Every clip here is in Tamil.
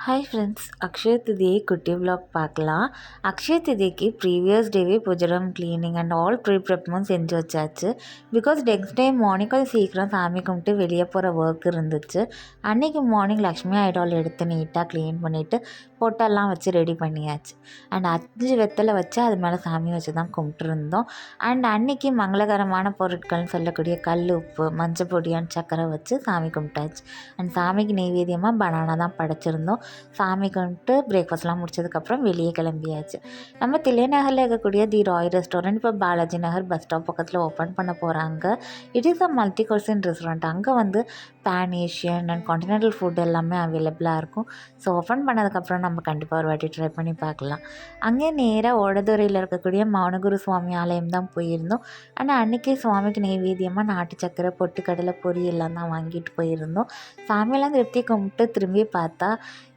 ஹாய் ஃப்ரெண்ட்ஸ், அக்ஷய திதியை குட்டி விலாக் பார்க்கலாம். அக்ஷய திதிக்கு ப்ரீவியஸ் டேவே புஜரம் க்ளீனிங் அண்ட் ஆல் ப்ரிப்ரேப்மெண்ட் செஞ்சு வச்சாச்சு. பிகாஸ் நெக்ஸ்ட் டே மார்னிங் கொஞ்சம் சீக்கிரம் சாமி கும்பிட்டு வெளியே போகிற ஒர்க் இருந்துச்சு. அன்றைக்கி மார்னிங் லக்ஷ்மி ஐடால் எடுத்து நீட்டாக க்ளீன் பண்ணிவிட்டு பொட்டெல்லாம் வச்சு ரெடி பண்ணியாச்சு. அண்ட் 5 வெத்தலை வச்சு அது மேலே சாமி வச்சு தான் கும்பிட்டுருந்தோம். அண்ட் அன்றைக்கி மங்களகரமான பொருட்கள்னு சொல்லக்கூடிய கல் உப்பு, மஞ்சள் பொடி அண்ட் சக்கரை வச்சு சாமி கும்பிட்டாச்சு. அண்ட் சாமிக்கு நெய்வேத்தியமாக பனானா தான் படைச்சிருந்தோம். சாமி கும்பிட்டு பிரேக்ஃபாஸ்ட்லாம் முடிச்சதுக்கப்புறம் வெளியே கிளம்பியாச்சு. நம்ம தில்லைநகரில் இருக்கக்கூடிய தி ராய் ரெஸ்டாரண்ட் இப்போ பாலாஜி நகர் பஸ் ஸ்டாப் பக்கத்தில் ஓப்பன் பண்ண போகிறாங்க. It is a multi cuisine restaurant. அங்கே வந்து pan Asian and continental food எல்லாமே அவைலபிளாக இருக்கும். ஸோ ஓப்பன் பண்ணதுக்கப்புறம் நம்ம கண்டிப்பாக ஒரு வாட்டி ட்ரை பண்ணி பார்க்கலாம். அங்கே நேராக ஓடதுறையில் இருக்கக்கூடிய மௌனகுரு சுவாமி ஆலயம் தான் போயிருந்தோம். ஆனால் அன்றைக்கி சுவாமிக்கு நெய்வேத்தியமாக நாட்டு சக்கரை, பொட்டுக்கடலை, பொரி எல்லாம் தான் வாங்கிட்டு போயிருந்தோம். சாமியெல்லாம் திருப்தி கும்பிட்டு திரும்பி பார்த்தா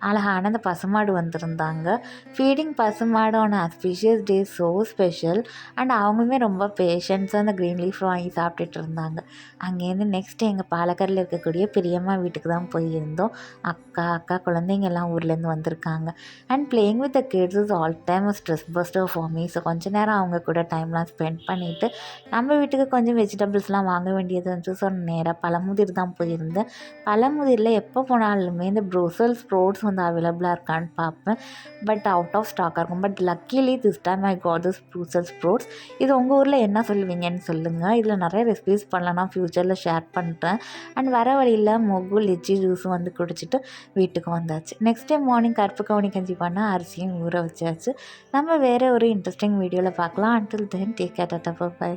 அழகான அந்த பசுமாடு வந்திருந்தாங்க. ஃபீடிங் பசுமாடு on auspicious day so special. And அவங்களுமே ரொம்ப பேஷன்ஸாக அந்த க்ரீன் லீஃப் வாங்கி சாப்பிட்டுட்டு இருந்தாங்க. அங்கேருந்து நெக்ஸ்ட் எங்கள் பாலக்கரில் இருக்கக்கூடிய பெரியம்மா வீட்டுக்கு தான் போயிருந்தோம். அக்கா குழந்தைங்க எல்லாம் ஊர்லேருந்து வந்திருக்காங்க. And playing with the kids is all time stress buster for me. So கொஞ்ச நேரம் அவங்க கூட டைம்லாம் ஸ்பெண்ட் பண்ணிவிட்டு நம்ம வீட்டுக்கு கொஞ்சம் வெஜிடபிள்ஸ்லாம் வாங்க வேண்டியது இருந்துச்சு. ஸோ நேராக பழமுதிர் தான் போயிருந்தேன். பழமுதிரில் எப்போ போனாலுமே இந்த ப்ரூசல் ஸ்ப்ரோட்ஸ் வந்து அவைலபிளாக இருக்கான்னு பார்ப்பேன். பட் அவுட் ஆஃப் ஸ்டாக்காக இருக்கும். But luckily this time I got this Brussels sprouts. இது உங்கள் ஊரில் என்ன சொல்லுவீங்கன்னு சொல்லுங்கள். இதில் நிறைய ரெசிபீஸ் பண்ணலாம், நான் ஃப்யூச்சரில் ஷேர் பண்ணுறேன். அண்ட் வர வழியில் மொகு லிச்சி ஜூஸ் வந்து குடிச்சிட்டு வீட்டுக்கு வந்தாச்சு. நெக்ஸ்ட் டே மார்னிங் கருப்பு கவுனி கஞ்சி பண்ண அரிசியும் ஊற வச்சாச்சு. நம்ம வேறு ஒரு இன்ட்ரெஸ்டிங் வீடியோவில் பார்க்கலாம். Until then take care, tata, by.